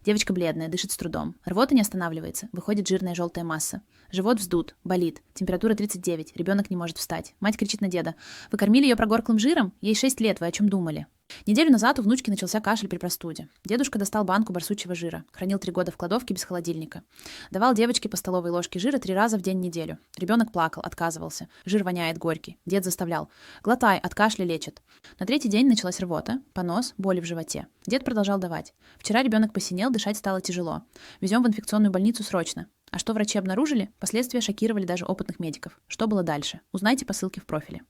Девочка бледная, дышит с трудом. Рвота не останавливается, выходит жирная желтая масса. Живот вздут, болит. Температура 39, ребенок не может встать. Мать кричит на деда: «Вы кормили ее прогорклым жиром? Ей 6 лет, вы о чем думали?» Неделю назад у внучки начался кашель при простуде. Дедушка достал банку барсучьего жира. Хранил 3 года в кладовке без холодильника. Давал девочке по столовой ложке жира 3 раза в день неделю. Ребенок плакал, отказывался. Жир воняет горький. Дед заставлял: «Глотай, от кашля лечит». На 3-й день началась рвота, понос, боли в животе. Дед продолжал давать. Вчера ребенок посинел, дышать стало тяжело. Везем в инфекционную больницу срочно. А что врачи обнаружили? Последствия шокировали даже опытных медиков. Что было дальше? Узнайте по ссылке в профиле.